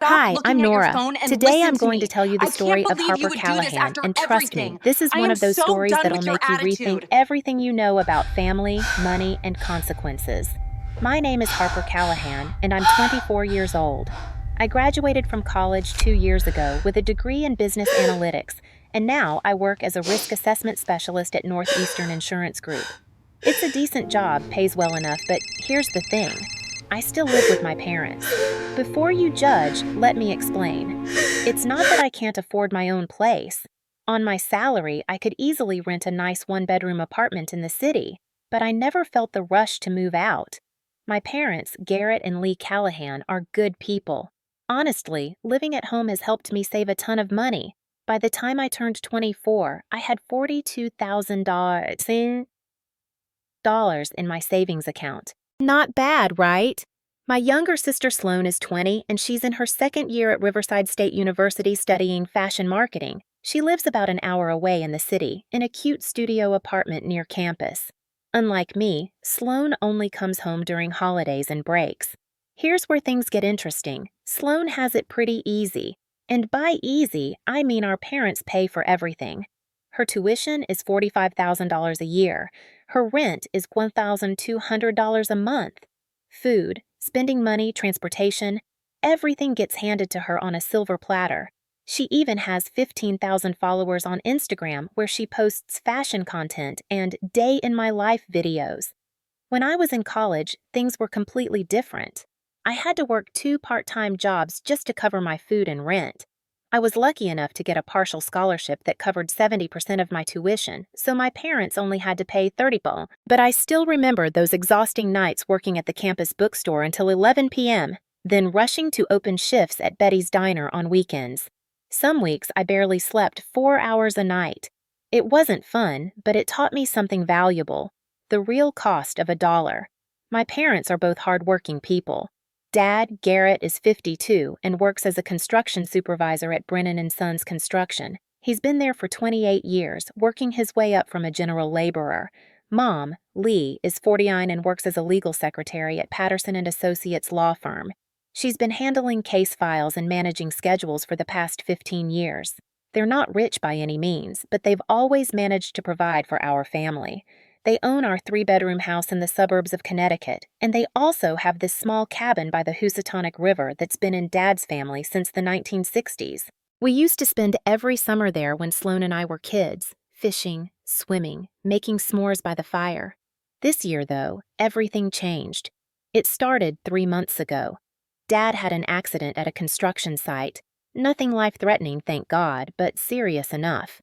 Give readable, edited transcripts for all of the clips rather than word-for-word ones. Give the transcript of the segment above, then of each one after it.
Stop Hi, I'm looking at your Nora. phone and Today listen I'm to going to me. tell you the I can't story of believe you Harper would do this Callahan, after and trust me, everything. this is I one am of those so stories done that'll with your make you rethink attitude. everything you know about family, money, and consequences. My name is Harper Callahan, and I'm 24 years old. I graduated from college 2 years ago with a degree in business analytics, and now I work as a risk assessment specialist at Northeastern Insurance Group. It's a decent job, pays well enough, but here's the thing. I still live with my parents. Before you judge, let me explain. It's not that I can't afford my own place. On my salary, I could easily rent a nice one-bedroom apartment in the city, but I never felt the rush to move out. My parents, Garrett and Lee Callahan, are good people. Honestly, living at home has helped me save a ton of money. By the time I turned 24, I had $42,000 in my savings account. Not bad, right? My younger sister Sloane is 20, and she's in her second year at Riverside State University studying fashion marketing. She lives about an hour away in the city, in a cute studio apartment near campus. Unlike me, Sloane only comes home during holidays and breaks. Here's where things get interesting. Sloane has it pretty easy. And by easy, I mean our parents pay for everything. Her tuition is $45,000 a year. Her rent is $1,200 a month. Food, spending money, transportation, everything gets handed to her on a silver platter. She even has 15,000 followers on Instagram where she posts fashion content and day in my life videos. When I was in college, things were completely different. I had to work 2 part-time jobs just to cover my food and rent. I was lucky enough to get a partial scholarship that covered 70% of my tuition, so my parents only had to pay 30%. But I still remember those exhausting nights working at the campus bookstore until 11 p.m., then rushing to open shifts at Betty's Diner on weekends. Some weeks I barely slept 4 hours a night. It wasn't fun, but it taught me something valuable: the real cost of a dollar. My parents are both hardworking people. Dad, Garrett, is 52 and works as a construction supervisor at Brennan and Sons Construction. He's been there for 28 years, working his way up from a general laborer. Mom, Lee, is 49 and works as a legal secretary at Patterson and Associates law firm. She's been handling case files and managing schedules for the past 15 years. They're not rich by any means, but they've always managed to provide for our family. They own our 3-bedroom house in the suburbs of Connecticut, and they also have this small cabin by the Housatonic River that's been in Dad's family since the 1960s. We used to spend every summer there when Sloane and I were kids, fishing, swimming, making s'mores by the fire. This year, though, everything changed. It started 3 months ago. Dad had an accident at a construction site. Nothing life-threatening, thank God, but serious enough.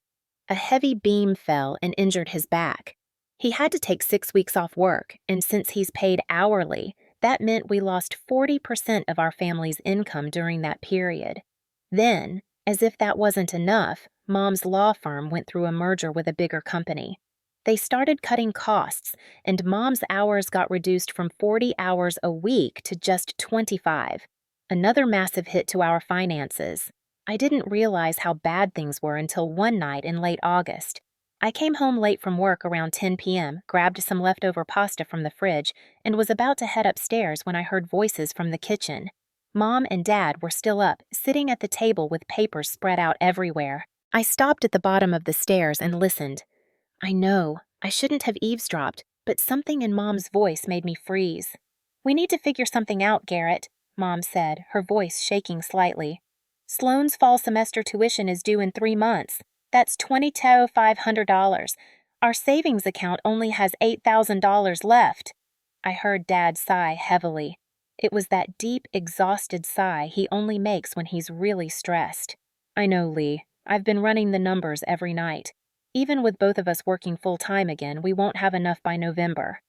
A heavy beam fell and injured his back. He had to take 6 weeks off work, and since he's paid hourly, that meant we lost 40% of our family's income during that period. Then, as if that wasn't enough, Mom's law firm went through a merger with a bigger company. They started cutting costs, and Mom's hours got reduced from 40 hours a week to just 25. Another massive hit to our finances. I didn't realize how bad things were until one night in late August. I came home late from work around 10 p.m., grabbed some leftover pasta from the fridge, and was about to head upstairs when I heard voices from the kitchen. Mom and Dad were still up, sitting at the table with papers spread out everywhere. I stopped at the bottom of the stairs and listened. I know, I shouldn't have eavesdropped, but something in Mom's voice made me freeze. "We need to figure something out, Garrett," Mom said, her voice shaking slightly. "Sloane's fall semester tuition is due in 3 months. That's $22,500. Our savings account only has $8,000 left." I heard Dad sigh heavily. It was that deep, exhausted sigh he only makes when he's really stressed. "I know, Lee. I've been running the numbers every night. Even with both of us working full-time again, we won't have enough by November."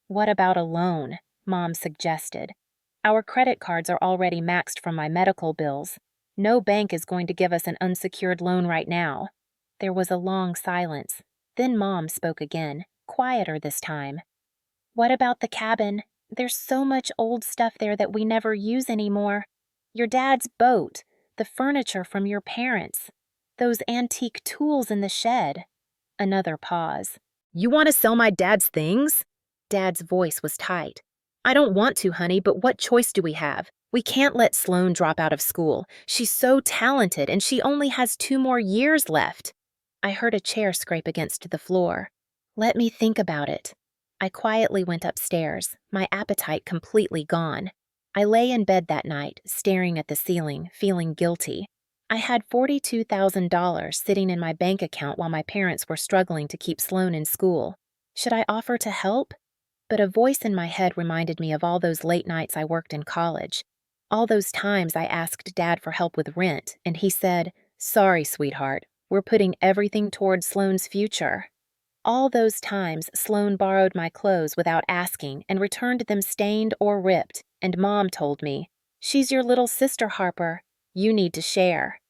"What about a loan?" Mom suggested. "Our credit cards are already maxed from my medical bills. No bank is going to give us an unsecured loan right now." There was a long silence. Then Mom spoke again, quieter this time. "What about the cabin? There's so much old stuff there that we never use anymore. Your dad's boat, the furniture from your parents, those antique tools in the shed." Another pause. "You want to sell my dad's things?" Dad's voice was tight. "I don't want to, honey, but what choice do we have? We can't let Sloane drop out of school. She's so talented and she only has 2 more years left. I heard a chair scrape against the floor. Let me think about it. I quietly went upstairs, my appetite completely gone. I lay in bed that night, staring at the ceiling, feeling guilty. I had $42,000 sitting in my bank account while my parents were struggling to keep Sloane in school. Should I offer to help? But a voice in my head reminded me of all those late nights I worked in college. All those times I asked Dad for help with rent, and he said, "Sorry, sweetheart, we're putting everything towards Sloane's future." All those times Sloane borrowed my clothes without asking and returned them stained or ripped, and Mom told me, "She's your little sister, Harper. You need to share."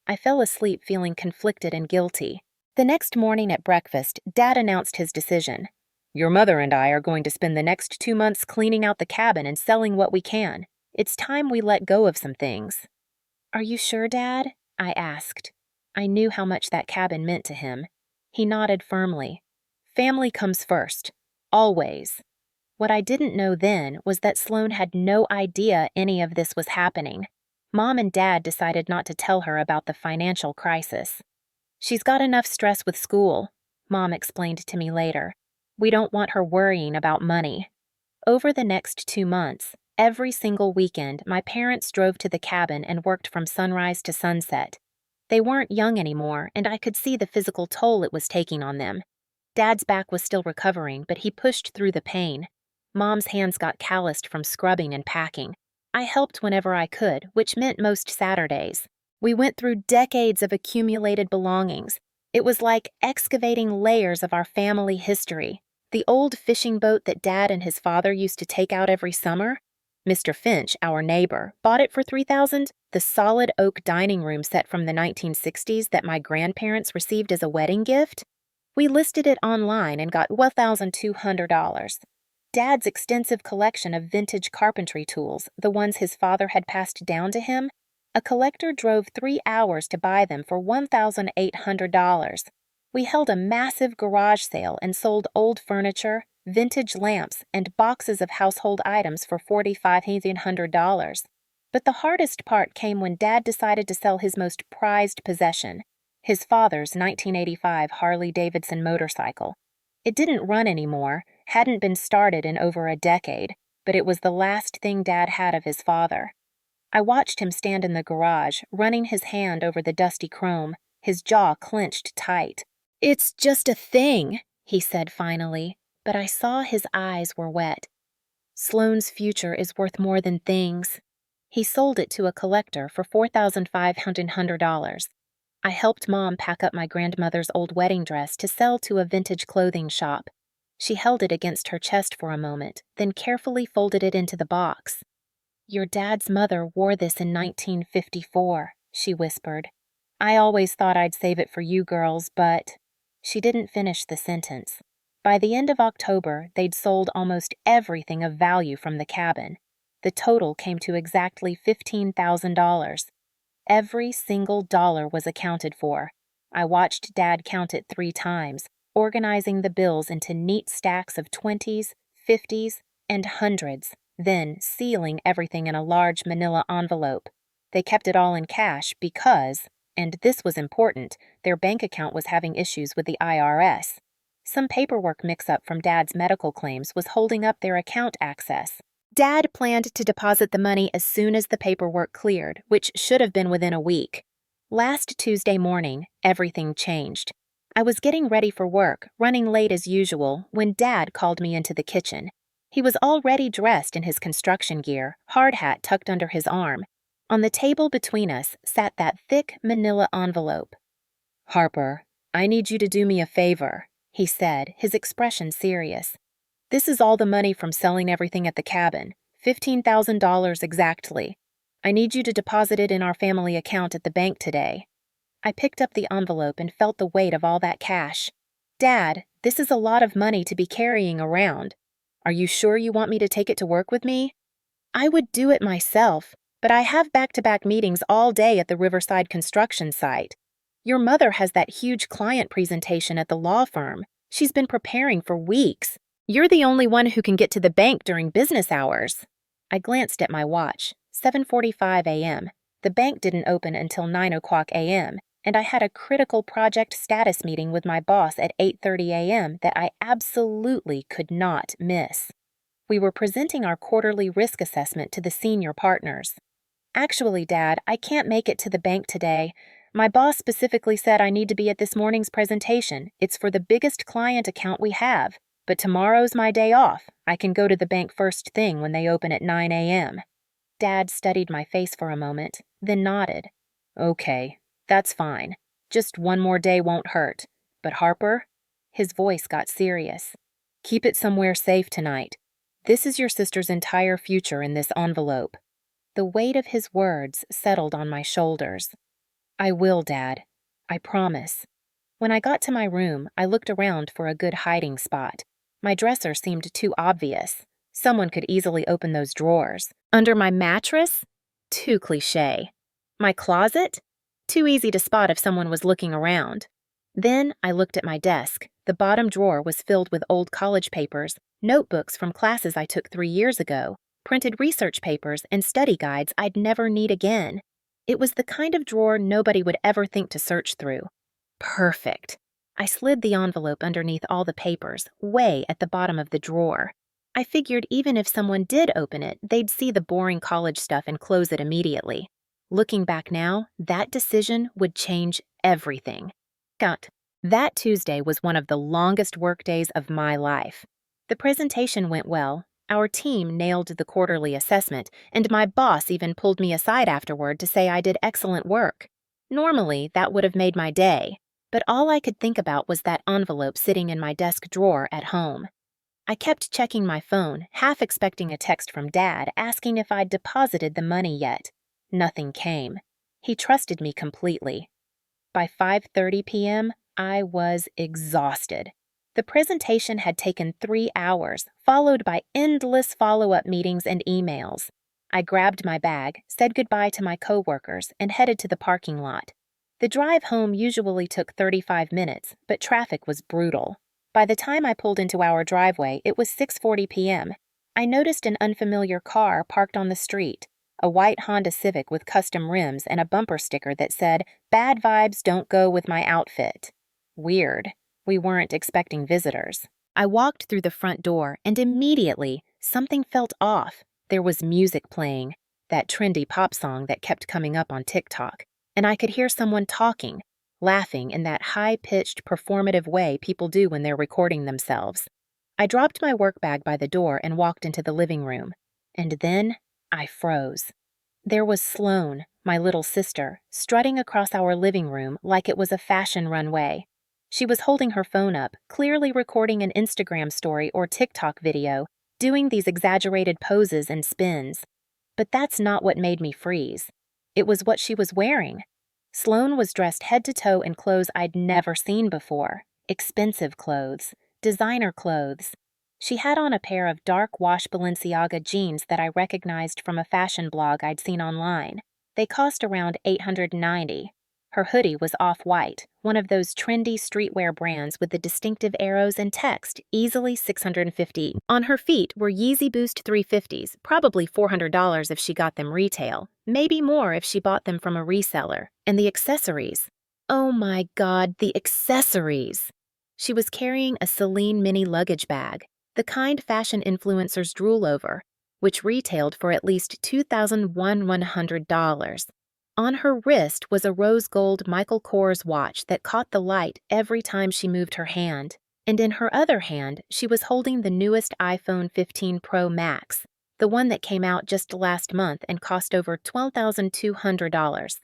I fell asleep feeling conflicted and guilty. The next morning at breakfast, Dad announced his decision. "Your mother and I are going to spend the next 2 months cleaning out the cabin and selling what we can. It's time we let go of some things." "Are you sure, Dad?" I asked. I knew how much that cabin meant to him. He nodded firmly. "Family comes first. Always." What I didn't know then was that Sloane had no idea any of this was happening. Mom and Dad decided not to tell her about the financial crisis. "She's got enough stress with school," Mom explained to me later. "We don't want her worrying about money." Over the next 2 months, every single weekend, my parents drove to the cabin and worked from sunrise to sunset. They weren't young anymore, and I could see the physical toll it was taking on them. Dad's back was still recovering, but he pushed through the pain. Mom's hands got calloused from scrubbing and packing. I helped whenever I could, which meant most Saturdays. We went through decades of accumulated belongings. It was like excavating layers of our family history. The old fishing boat that Dad and his father used to take out every summer. Mr. Finch, our neighbor, bought it for $3,000. The solid oak dining room set from the 1960s that my grandparents received as a wedding gift. We listed it online and got $1,200. Dad's extensive collection of vintage carpentry tools, the ones his father had passed down to him. A collector drove 3 hours to buy them for $1,800. We held a massive garage sale and sold old furniture, vintage lamps, and boxes of household items for $4,500. But the hardest part came when Dad decided to sell his most prized possession, his father's 1985 Harley-Davidson motorcycle. It didn't run anymore, hadn't been started in over a decade, but it was the last thing Dad had of his father. I watched him stand in the garage, running his hand over the dusty chrome, his jaw clenched tight. "It's just a thing," he said finally, but I saw his eyes were wet. "Sloane's future is worth more than things." He sold it to a collector for $4,500. I helped Mom pack up my grandmother's old wedding dress to sell to a vintage clothing shop. She held it against her chest for a moment, then carefully folded it into the box. "Your dad's mother wore this in 1954, she whispered. "I always thought I'd save it for you girls, but—" She didn't finish the sentence. By the end of October, they'd sold almost everything of value from the cabin. The total came to exactly $15,000. Every single dollar was accounted for. I watched Dad count it 3 times, organizing the bills into neat stacks of 20s, 50s, and hundreds, then sealing everything in a large manila envelope. They kept it all in cash because, and this was important, their bank account was having issues with the IRS. Some paperwork mix-up from Dad's medical claims was holding up their account access. Dad planned to deposit the money as soon as the paperwork cleared, which should have been within a week. Last Tuesday morning, everything changed. I was getting ready for work, running late as usual, when Dad called me into the kitchen. He was already dressed in his construction gear, hard hat tucked under his arm. On the table between us sat that thick manila envelope. "Harper, I need you to do me a favor," he said, his expression serious. "This is all the money from selling everything at the cabin, $15,000 exactly. I need you to deposit it in our family account at the bank today." I picked up the envelope and felt the weight of all that cash. "Dad, this is a lot of money to be carrying around. Are you sure you want me to take it to work with me?" "I would do it myself, but I have back-to-back meetings all day at the Riverside construction site. Your mother has that huge client presentation at the law firm. She's been preparing for weeks. You're the only one who can get to the bank during business hours." I glanced at my watch. 7:45 a.m. The bank didn't open until 9 o'clock a.m., and I had a critical project status meeting with my boss at 8:30 a.m. that I absolutely could not miss. We were presenting our quarterly risk assessment to the senior partners. "Actually, Dad, I can't make it to the bank today. My boss specifically said I need to be at this morning's presentation. It's for the biggest client account we have. But tomorrow's my day off. I can go to the bank first thing when they open at 9 a.m. Dad studied my face for a moment, then nodded. "Okay, that's fine. Just one more day won't hurt. But Harper?" His voice got serious. "Keep it somewhere safe tonight. This is your sister's entire future in this envelope." The weight of his words settled on my shoulders. "I will, Dad. I promise." When I got to my room, I looked around for a good hiding spot. My dresser seemed too obvious. Someone could easily open those drawers. Under my mattress? Too cliché. My closet? Too easy to spot if someone was looking around. Then I looked at my desk. The bottom drawer was filled with old college papers, notebooks from classes I took 3 years ago, printed research papers, and study guides I'd never need again. It was the kind of drawer nobody would ever think to search through. Perfect. I slid the envelope underneath all the papers, way at the bottom of the drawer. I figured even if someone did open it, they'd see the boring college stuff and close it immediately. Looking back now, that decision would change everything. That Tuesday was one of the longest work days of my life. The presentation went well, our team nailed the quarterly assessment, and my boss even pulled me aside afterward to say I did excellent work. Normally, that would have made my day, but all I could think about was that envelope sitting in my desk drawer at home. I kept checking my phone, half expecting a text from Dad asking if I'd deposited the money yet. Nothing came. He trusted me completely. By 5:30 p.m., I was exhausted. The presentation had taken 3 hours, followed by endless follow-up meetings and emails. I grabbed my bag, said goodbye to my coworkers, and headed to the parking lot. The drive home usually took 35 minutes, but traffic was brutal. By the time I pulled into our driveway, it was 6:40 p.m. I noticed an unfamiliar car parked on the street, a white Honda Civic with custom rims and a bumper sticker that said, "Bad vibes don't go with my outfit." Weird. We weren't expecting visitors. I walked through the front door, and immediately, something felt off. There was music playing, that trendy pop song that kept coming up on TikTok, and I could hear someone talking, laughing in that high-pitched, performative way people do when they're recording themselves. I dropped my work bag by the door and walked into the living room. And then I froze. There was Sloane, my little sister, strutting across our living room like it was a fashion runway. She was holding her phone up, clearly recording an Instagram story or TikTok video, doing these exaggerated poses and spins. But that's not what made me freeze. It was what she was wearing. Sloane was dressed head to toe in clothes I'd never seen before. Expensive clothes. Designer clothes. She had on a pair of dark wash Balenciaga jeans that I recognized from a fashion blog I'd seen online. They cost around $890. Her hoodie was off-white, one of those trendy streetwear brands with the distinctive arrows and text, easily $650. On her feet were Yeezy Boost 350s, probably $400 if she got them retail, maybe more if she bought them from a reseller. And the accessories. Oh my God, the accessories! She was carrying a Celine mini luggage bag, the kind fashion influencers drool over, which retailed for at least $2,100. On her wrist was a rose gold Michael Kors watch that caught the light every time she moved her hand, and in her other hand she was holding the newest iPhone 15 Pro Max, the one that came out just last month and cost over $12,200.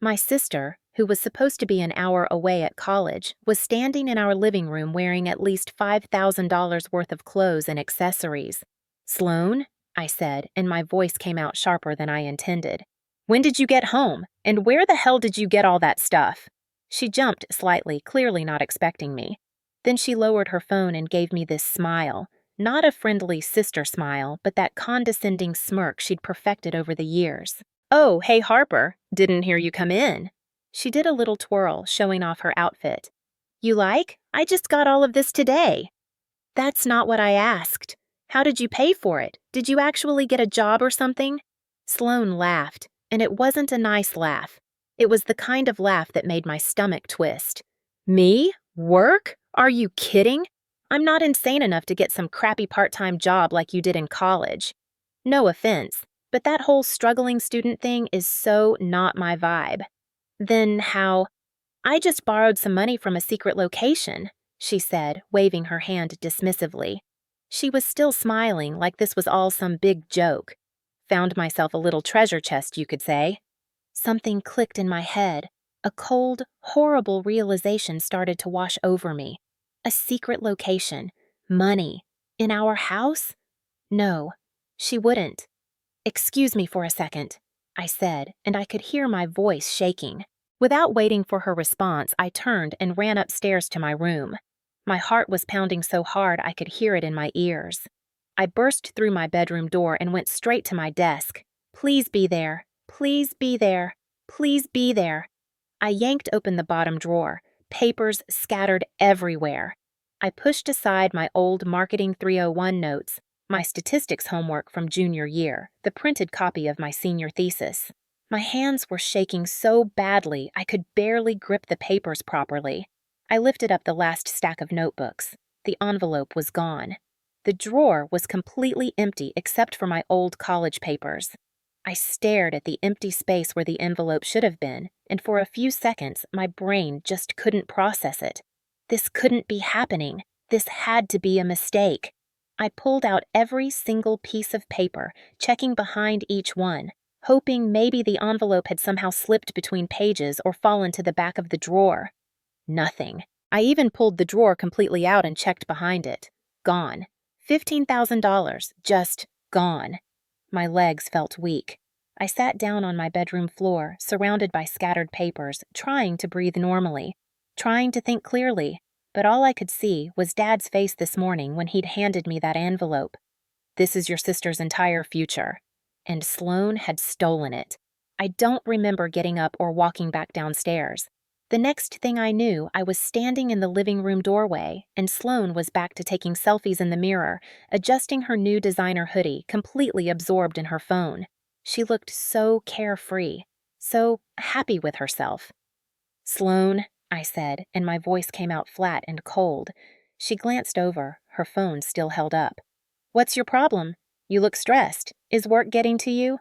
My sister, who was supposed to be an hour away at college, was standing in our living room wearing at least $5,000 worth of clothes and accessories. "Sloane?" I said, and my voice came out sharper than I intended. "When did you get home? And where the hell did you get all that stuff?" She jumped slightly, clearly not expecting me. Then she lowered her phone and gave me this smile. Not a friendly sister smile, but that condescending smirk she'd perfected over the years. "Oh, hey Harper, didn't hear you come in." She did a little twirl, showing off her outfit. "You like? I just got all of this today." "That's not what I asked. How did you pay for it? Did you actually get a job or something?" Sloane laughed, and it wasn't a nice laugh. It was the kind of laugh that made my stomach twist. Me? Work? Are you kidding? I'm not insane enough to get some crappy part-time job like you did in college. No offense, but that whole struggling student thing is so not my vibe. Then how? I just borrowed some money from a secret location, she said, waving her hand dismissively. She was still smiling like this was all some big joke. Found myself a little treasure chest, you could say. Something clicked in my head. A cold, horrible realization started to wash over me. A secret location. Money. In our house? No, she wouldn't. "Excuse me for a second," I said, and I could hear my voice shaking. Without waiting for her response, I turned and ran upstairs to my room. My heart was pounding so hard I could hear it in my ears. I burst through my bedroom door and went straight to my desk. Please be there. Please be there. Please be there. I yanked open the bottom drawer, papers scattered everywhere. I pushed aside my old Marketing 301 notes, my statistics homework from junior year, the printed copy of my senior thesis. My hands were shaking so badly I could barely grip the papers properly. I lifted up the last stack of notebooks. The envelope was gone. The drawer was completely empty except for my old college papers. I stared at the empty space where the envelope should have been, and for a few seconds my brain just couldn't process it. This couldn't be happening. This had to be a mistake. I pulled out every single piece of paper, checking behind each one, hoping maybe the envelope had somehow slipped between pages or fallen to the back of the drawer. Nothing. I even pulled the drawer completely out and checked behind it. Gone. $15,000, just gone. My legs felt weak. I sat down on my bedroom floor, surrounded by scattered papers, trying to breathe normally, trying to think clearly, but all I could see was Dad's face this morning when he'd handed me that envelope. "This is your sister's entire future." And Sloane had stolen it. I don't remember getting up or walking back downstairs. The next thing I knew, I was standing in the living room doorway, and Sloane was back to taking selfies in the mirror, adjusting her new designer hoodie, completely absorbed in her phone. She looked so carefree, so happy with herself. "Sloane," I said, and my voice came out flat and cold. She glanced over, her phone still held up. "What's your problem? You look stressed. Is work getting to you?"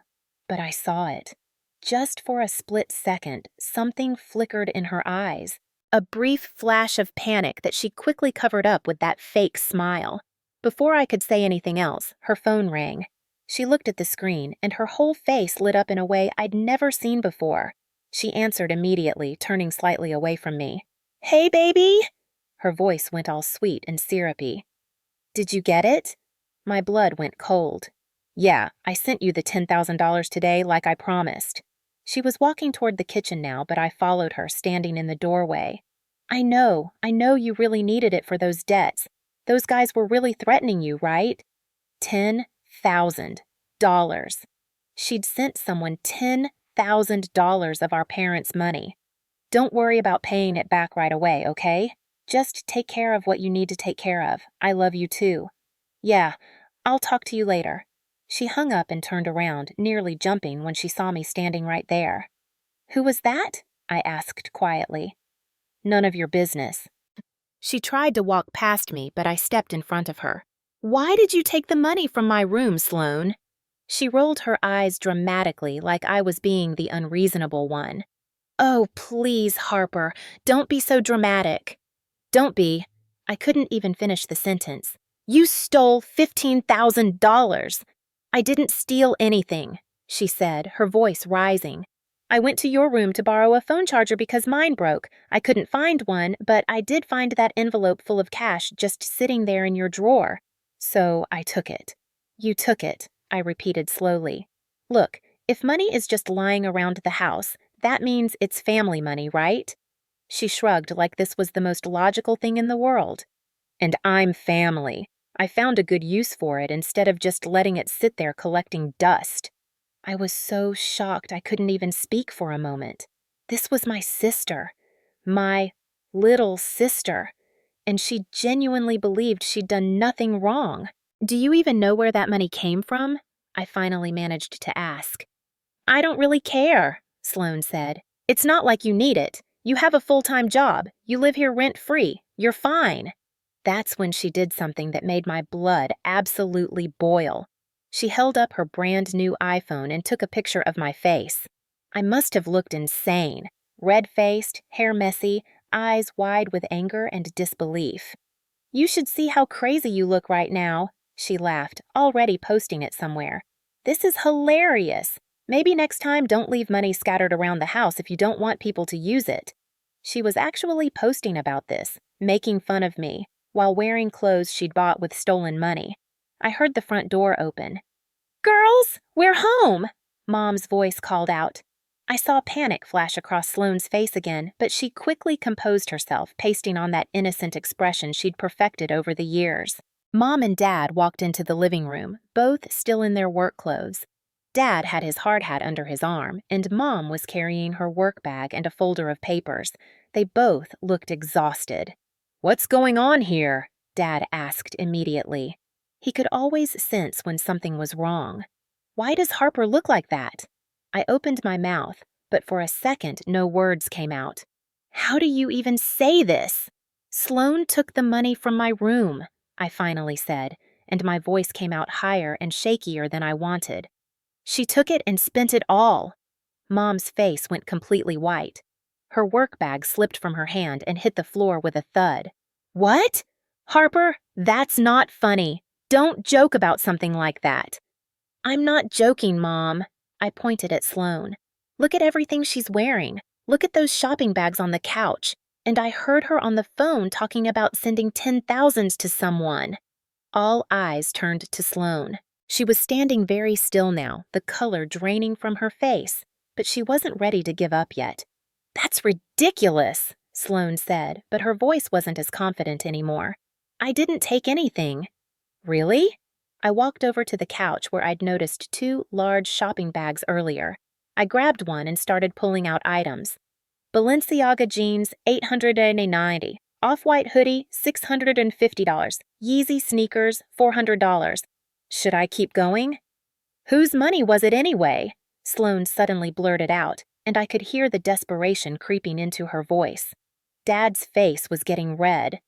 But I saw it. Just for a split second, something flickered in her eyes. A brief flash of panic that she quickly covered up with that fake smile. Before I could say anything else, her phone rang. She looked at the screen, and her whole face lit up in a way I'd never seen before. She answered immediately, turning slightly away from me. "Hey, baby!" Her voice went all sweet and syrupy. "Did you get it?" My blood went cold. "Yeah, I sent you the $10,000 today like I promised." She was walking toward the kitchen now, but I followed her, standing in the doorway. I know you really needed it for those debts. Those guys were really threatening you, right?" $10,000. She'd sent someone $10,000 of our parents' money. "Don't worry about paying it back right away, okay? Just take care of what you need to take care of. I love you too." "Yeah, I'll talk to you later." She hung up and turned around, nearly jumping when she saw me standing right there. "Who was that?" I asked quietly. "None of your business." She tried to walk past me, but I stepped in front of her. "Why did you take the money from my room, Sloane?" She rolled her eyes dramatically like I was being the unreasonable one. "Oh, please, Harper, don't be so dramatic." "Don't be." I couldn't even finish the sentence. "You stole $15,000. "I didn't steal anything," she said, her voice rising. "I went to your room to borrow a phone charger because mine broke. I couldn't find one, but I did find that envelope full of cash just sitting there in your drawer. So I took it." "You took it," I repeated slowly. "Look, if money is just lying around the house, that means it's family money, right?" She shrugged like this was the most logical thing in the world. "And I'm family. I found a good use for it instead of just letting it sit there collecting dust." I was so shocked I couldn't even speak for a moment. This was my sister. My little sister. And she genuinely believed she'd done nothing wrong. "Do you even know where that money came from?" I finally managed to ask. I don't really care, Sloane said. It's not like you need it. You have a full-time job. You live here rent-free. You're fine. That's when she did something that made my blood absolutely boil. She held up her brand new iPhone and took a picture of my face. I must have looked insane, red-faced, hair messy, eyes wide with anger and disbelief. You should see how crazy you look right now, she laughed, already posting it somewhere. This is hilarious. Maybe next time don't leave money scattered around the house if you don't want people to use it. She was actually posting about this, making fun of me, while wearing clothes she'd bought with stolen money. I heard the front door open. Girls, we're home, Mom's voice called out. I saw panic flash across Sloane's face again, but she quickly composed herself, pasting on that innocent expression she'd perfected over the years. Mom and Dad walked into the living room, both still in their work clothes. Dad had his hard hat under his arm, and Mom was carrying her work bag and a folder of papers. They both looked exhausted. "What's going on here?" Dad asked immediately. He could always sense when something was wrong. Why does Harper look like that? I opened my mouth, but for a second no words came out. How do you even say this? Sloane took the money from my room, I finally said, and my voice came out higher and shakier than I wanted. She took it and spent it all. Mom's face went completely white. Her work bag slipped from her hand and hit the floor with a thud. What? Harper, that's not funny. Don't joke about something like that. I'm not joking, Mom. I pointed at Sloane. Look at everything she's wearing. Look at those shopping bags on the couch. And I heard her on the phone talking about sending 10,000s to someone. All eyes turned to Sloane. She was standing very still now, the color draining from her face, but she wasn't ready to give up yet. That's ridiculous, Sloane said, but her voice wasn't as confident anymore. I didn't take anything. Really? I walked over to the couch where I'd noticed 2 large shopping bags earlier. I grabbed one and started pulling out items. Balenciaga jeans, $890. Off-white hoodie, $650. Yeezy sneakers, $400. Should I keep going? Whose money was it anyway? Sloane suddenly blurted out, and I could hear the desperation creeping into her voice. Dad's face was getting red.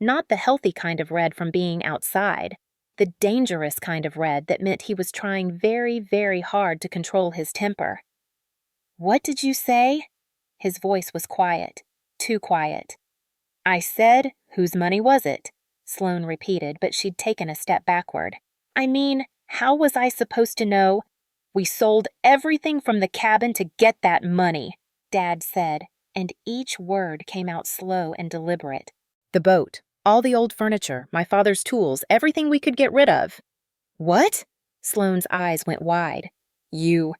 Not the healthy kind of red from being outside. The dangerous kind of red that meant he was trying very, very hard to control his temper. What did you say? His voice was quiet. Too quiet. I said, whose money was it? Sloane repeated, but she'd taken a step backward. I mean, how was I supposed to know? We sold everything from the cabin to get that money, Dad said, and each word came out slow and deliberate. The boat, all the old furniture, my father's tools, everything we could get rid of. What? Sloane's eyes went wide. You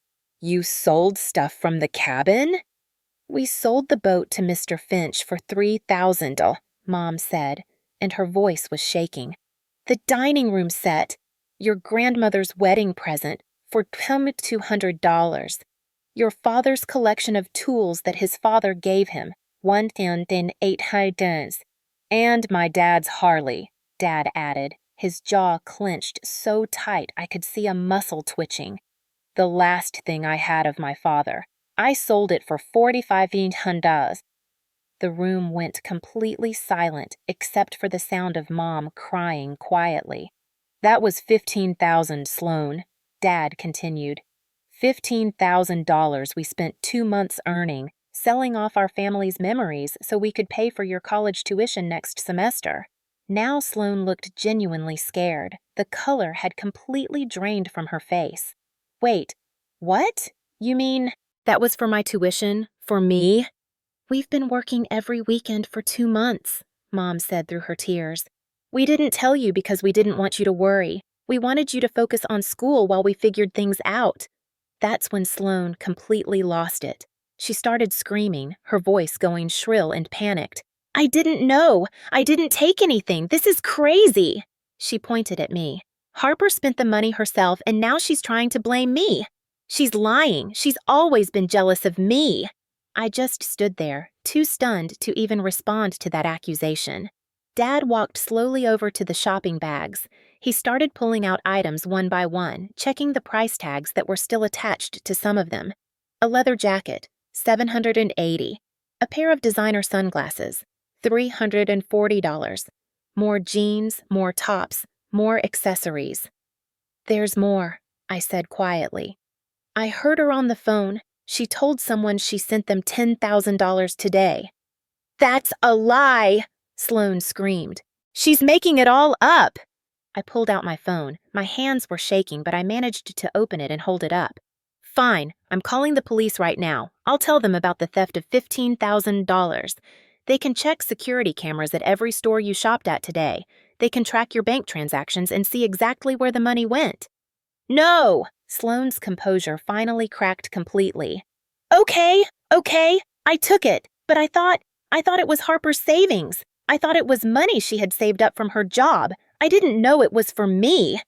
sold stuff from the cabin? We sold the boat to Mr. Finch for $3,000, Mom said, and her voice was shaking. The dining room set, your grandmother's wedding present, for $200. Your father's collection of tools that his father gave him, $1,800. And my dad's Harley, Dad added, his jaw clenched so tight I could see a muscle twitching. The last thing I had of my father. I sold it for $4,500. The room went completely silent except for the sound of Mom crying quietly. That was $15,000, Sloane, Dad continued. $15,000 we spent 2 months earning, selling off our family's memories so we could pay for your college tuition next semester. Now Sloane looked genuinely scared. The color had completely drained from her face. Wait, what? You mean that was for my tuition? For me? We've been working every weekend for 2 months, Mom said through her tears. We didn't tell you because we didn't want you to worry. We wanted you to focus on school while we figured things out. That's when Sloane completely lost it. She started screaming, her voice going shrill and panicked. I didn't know. I didn't take anything. This is crazy. She pointed at me. Harper spent the money herself and now she's trying to blame me. She's lying. She's always been jealous of me. I just stood there, too stunned to even respond to that accusation. Dad walked slowly over to the shopping bags. He started pulling out items one by one, checking the price tags that were still attached to some of them. A leather jacket, $780. A pair of designer sunglasses, $340. More jeans, more tops, more accessories. There's more, I said quietly. I heard her on the phone. She told someone she sent them $10,000 today. That's a lie, Sloane screamed. She's making it all up. I pulled out my phone. My hands were shaking, but I managed to open it and hold it up. Fine, I'm calling the police right now. I'll tell them about the theft of $15,000. They can check security cameras at every store you shopped at today. They can track your bank transactions and see exactly where the money went. No! Sloane's composure finally cracked completely. Okay, I took it, but I thought it was Harper's savings. I thought it was money she had saved up from her job. I didn't know it was for me.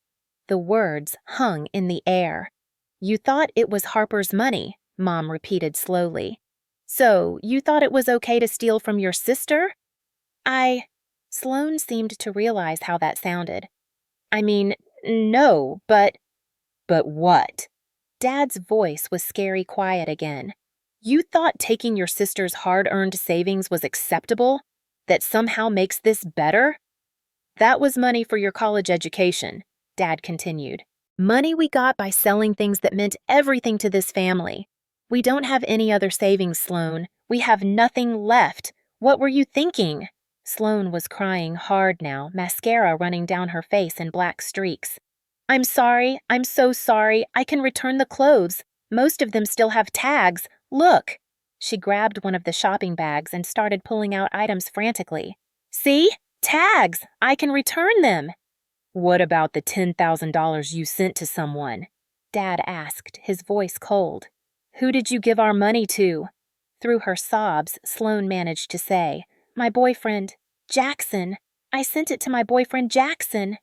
The words hung in the air. You thought it was Harper's money, Mom repeated slowly. So, you thought it was okay to steal from your sister? Sloane seemed to realize how that sounded. I mean, no, but... But what? Dad's voice was scary quiet again. You thought taking your sister's hard-earned savings was acceptable? That somehow makes this better? That was money for your college education, Dad continued. Money we got by selling things that meant everything to this family. We don't have any other savings, Sloane. We have nothing left. What were you thinking? Sloane was crying hard now, mascara running down her face in black streaks. I'm sorry. I'm so sorry. I can return the clothes. Most of them still have tags. Look. She grabbed one of the shopping bags and started pulling out items frantically. See? Tags! I can return them. What about the $10,000 you sent to someone? Dad asked, his voice cold. Who did you give our money to? Through her sobs, Sloane managed to say, My boyfriend, Jackson. I sent it to my boyfriend Jackson.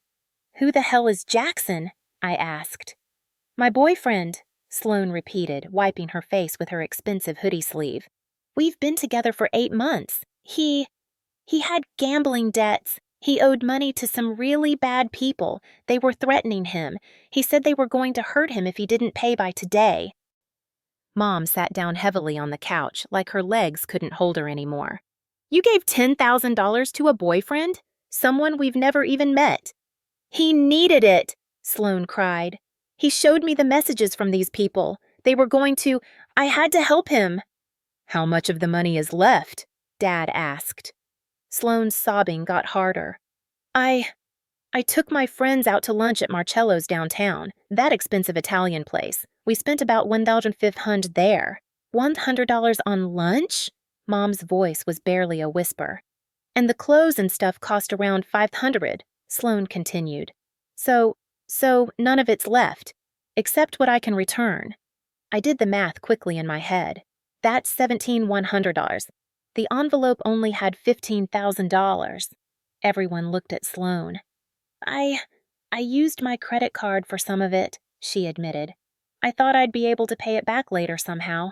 Who the hell is Jackson? I asked. My boyfriend, Sloane repeated, wiping her face with her expensive hoodie sleeve. We've been together for 8 months. He had gambling debts. He owed money to some really bad people. They were threatening him. He said they were going to hurt him if he didn't pay by today. Mom sat down heavily on the couch, like her legs couldn't hold her anymore. You gave $10,000 to a boyfriend? Someone we've never even met. He needed it, Sloane cried. He showed me the messages from these people. They were going to... I had to help him. How much of the money is left? Dad asked. Sloane's sobbing got harder. I took my friends out to lunch at Marcello's downtown, that expensive Italian place. We spent about $1,500 there. $100 on lunch? Mom's voice was barely a whisper. And the clothes and stuff cost around $500, Sloane continued. So none of it's left, except what I can return. I did the math quickly in my head. That's $17,100. The envelope only had $15,000. Everyone looked at Sloane. I used my credit card for some of it, she admitted. I thought I'd be able to pay it back later somehow.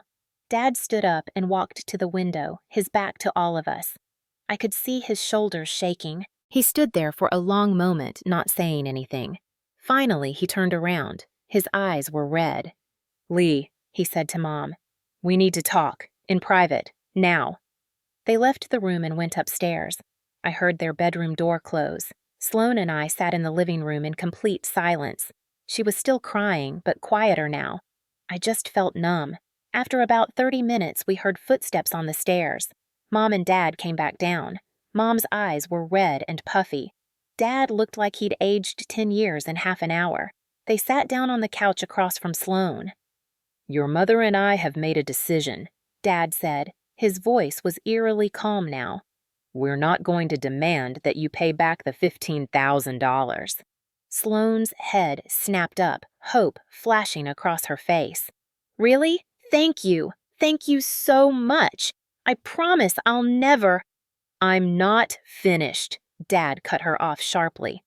Dad stood up and walked to the window, his back to all of us. I could see his shoulders shaking. He stood there for a long moment, not saying anything. Finally, he turned around. His eyes were red. Lee, he said to Mom, we need to talk, in private, now. They left the room and went upstairs. I heard their bedroom door close. Sloane and I sat in the living room in complete silence. She was still crying, but quieter now. I just felt numb. After about 30 minutes, we heard footsteps on the stairs. Mom and Dad came back down. Mom's eyes were red and puffy. Dad looked like he'd aged 10 years in half an hour. They sat down on the couch across from Sloane. Your mother and I have made a decision, Dad said. His voice was eerily calm now. We're not going to demand that you pay back the $15,000. Sloane's head snapped up, hope flashing across her face. Really? Thank you. Thank you so much. I promise I'll never... I'm not finished, Dad cut her off sharply.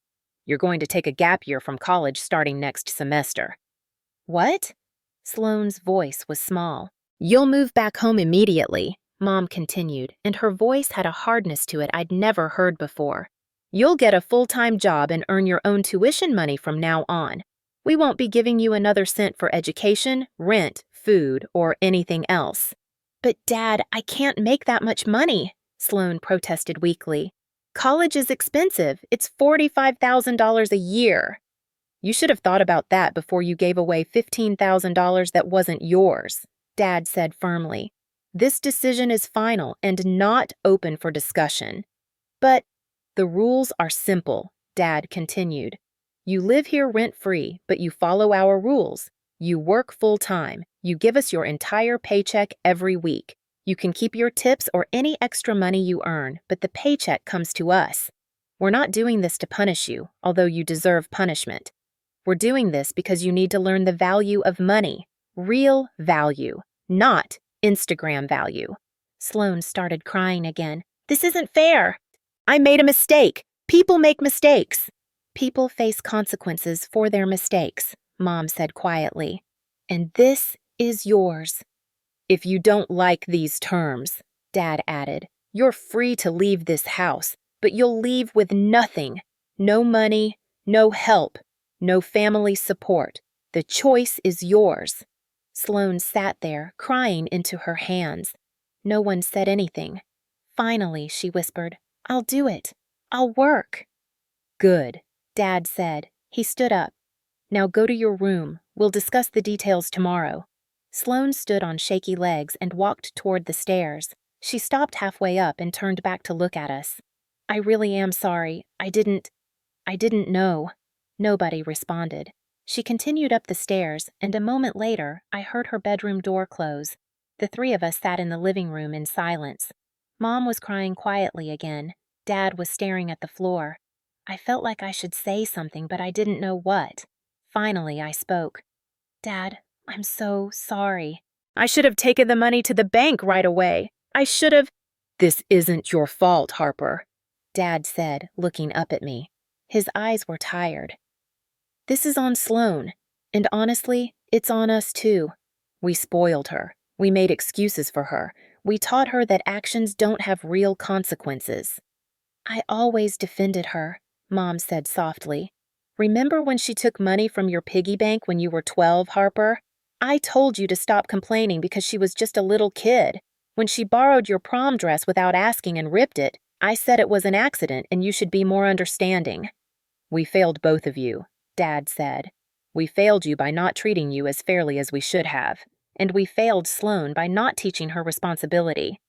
You're going to take a gap year from college starting next semester. What? Sloane's voice was small. You'll move back home immediately, Mom continued, and her voice had a hardness to it I'd never heard before. You'll get a full-time job and earn your own tuition money from now on. We won't be giving you another cent for education, rent, food, or anything else." "But Dad, I can't make that much money," Sloan protested weakly. "College is expensive. It's $45,000 a year." "You should have thought about that before you gave away $15,000 that wasn't yours," Dad said firmly. "This decision is final and not open for discussion." "But the rules are simple," Dad continued. "You live here rent-free, but you follow our rules. You work full-time. You give us your entire paycheck every week. You can keep your tips or any extra money you earn, but the paycheck comes to us. We're not doing this to punish you, although you deserve punishment. We're doing this because you need to learn the value of money, real value, not Instagram value." Sloan started crying again. "This isn't fair. I made a mistake. People make mistakes." "People face consequences for their mistakes," Mom said quietly. "And this is yours." "If you don't like these terms," Dad added, "you're free to leave this house, but you'll leave with nothing. No money, no help, no family support. The choice is yours." Sloan sat there, crying into her hands. No one said anything. Finally, she whispered, "I'll do it. I'll work." "Good," Dad said. He stood up. "Now go to your room. We'll discuss the details tomorrow." Sloan stood on shaky legs and walked toward the stairs. She stopped halfway up and turned back to look at us. "I really am sorry. I didn't know." Nobody responded. She continued up the stairs, and a moment later, I heard her bedroom door close. The three of us sat in the living room in silence. Mom was crying quietly again. Dad was staring at the floor. I felt like I should say something, but I didn't know what. Finally, I spoke. "Dad, I'm so sorry. I should have taken the money to the bank right away. I should have—" "This isn't your fault, Harper," Dad said, looking up at me. His eyes were tired. "This is on Sloan, and honestly, it's on us too. We spoiled her. We made excuses for her. We taught her that actions don't have real consequences." "I always defended her," Mom said softly. "Remember when she took money from your piggy bank when you were 12, Harper? I told you to stop complaining because she was just a little kid. When she borrowed your prom dress without asking and ripped it, I said it was an accident and you should be more understanding." "We failed both of you," Dad said. "We failed you by not treating you as fairly as we should have, and we failed Sloan by not teaching her responsibility."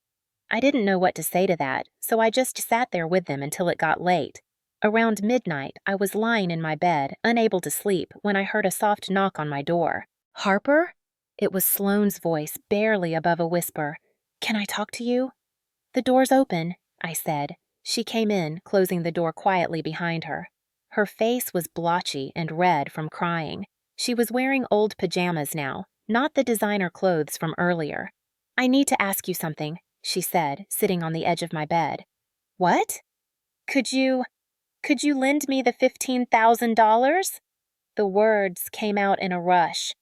I didn't know what to say to that, so I just sat there with them until it got late. Around midnight, I was lying in my bed, unable to sleep, when I heard a soft knock on my door. "Harper?" It was Sloane's voice, barely above a whisper. "Can I talk to you?" "The door's open," I said. She came in, closing the door quietly behind her. Her face was blotchy and red from crying. She was wearing old pajamas now, not the designer clothes from earlier. "I need to ask you something," she said, sitting on the edge of my bed. "What?" Could you lend me the $15,000? The words came out in a rush.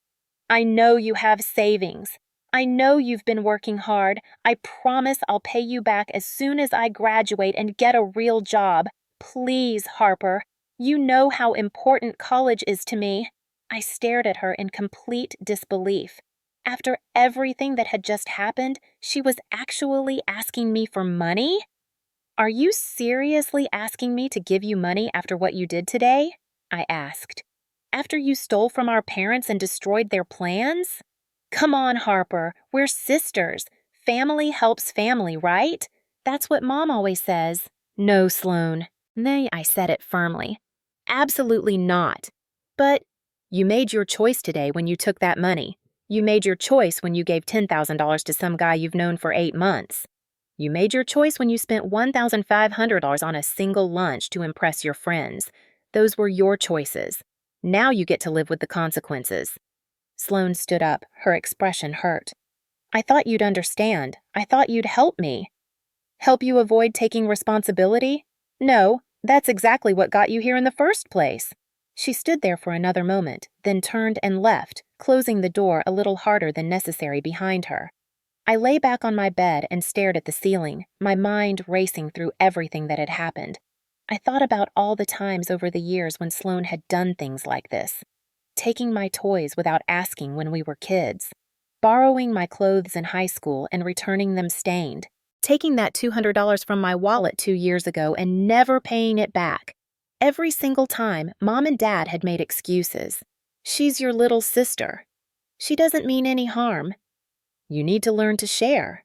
"I know you have savings. I know you've been working hard. I promise I'll pay you back as soon as I graduate and get a real job. Please, Harper. You know how important college is to me." I stared at her in complete disbelief. After everything that had just happened, she was actually asking me for money? "Are you seriously asking me to give you money after what you did today?" I asked. "After you stole from our parents and destroyed their plans? Come on, Harper, we're sisters. Family helps family, right? That's what Mom always says." "No, Sloan." "Nay," I said it firmly. "Absolutely not." "But you made your choice today when you took that money. You made your choice when you gave $10,000 to some guy you've known for 8 months. You made your choice when you spent $1,500 on a single lunch to impress your friends. Those were your choices. Now you get to live with the consequences." Sloan stood up, her expression hurt. "I thought you'd understand. I thought you'd help me." "Help you avoid taking responsibility? No, that's exactly what got you here in the first place." She stood there for another moment, then turned and left, closing the door a little harder than necessary behind her. I lay back on my bed and stared at the ceiling, my mind racing through everything that had happened. I thought about all the times over the years when Sloan had done things like this. Taking my toys without asking when we were kids. Borrowing my clothes in high school and returning them stained. Taking that $200 from my wallet 2 years ago and never paying it back. Every single time, Mom and Dad had made excuses. She's your little sister. She doesn't mean any harm. You need to learn to share.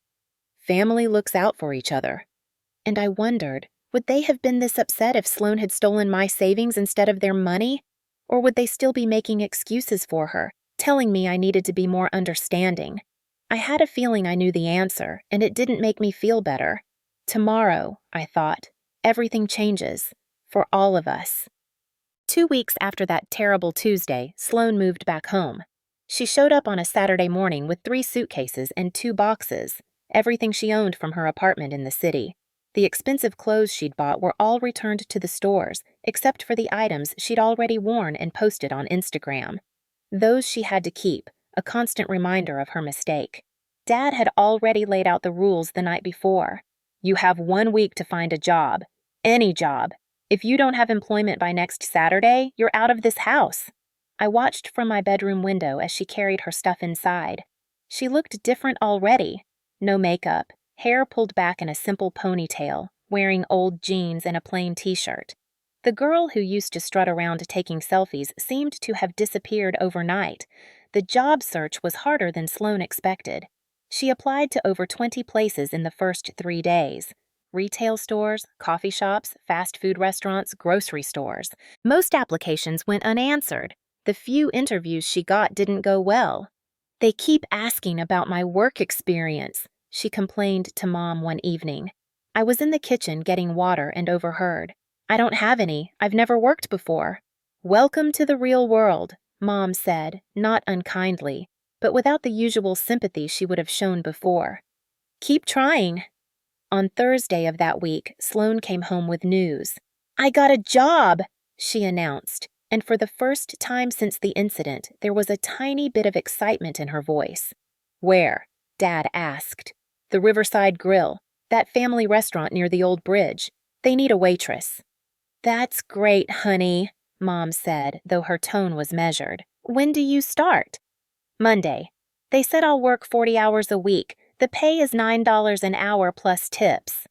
Family looks out for each other. And I wondered, would they have been this upset if Sloan had stolen my savings instead of their money? Or would they still be making excuses for her, telling me I needed to be more understanding? I had a feeling I knew the answer, and it didn't make me feel better. Tomorrow, I thought, everything changes. For all of us. 2 weeks after that terrible Tuesday, Sloan moved back home. She showed up on a Saturday morning with 3 suitcases and 2 boxes, everything she owned from her apartment in the city. The expensive clothes she'd bought were all returned to the stores, except for the items she'd already worn and posted on Instagram. Those she had to keep, a constant reminder of her mistake. Dad had already laid out the rules the night before. You have 1 week to find a job. Any job. If you don't have employment by next Saturday, you're out of this house. I watched from my bedroom window as she carried her stuff inside. She looked different already. No makeup, hair pulled back in a simple ponytail, wearing old jeans and a plain t-shirt. The girl who used to strut around taking selfies seemed to have disappeared overnight. The job search was harder than Sloan expected. She applied to over 20 places in the first 3 days. Retail stores, coffee shops, fast food restaurants, grocery stores. Most applications went unanswered. The few interviews she got didn't go well. They keep asking about my work experience, she complained to Mom one evening. I was in the kitchen getting water and overheard. I don't have any. I've never worked before. Welcome to the real world, Mom said, not unkindly, but without the usual sympathy she would have shown before. Keep trying. On Thursday of that week, Sloan came home with news. I got a job, she announced, and for the first time since the incident, there was a tiny bit of excitement in her voice. Where? Dad asked. The Riverside Grill, that family restaurant near the old bridge. They need a waitress. That's great, honey, Mom said, though her tone was measured. When do you start? Monday. They said I'll work 40 hours a week. The pay is $9 an hour plus tips.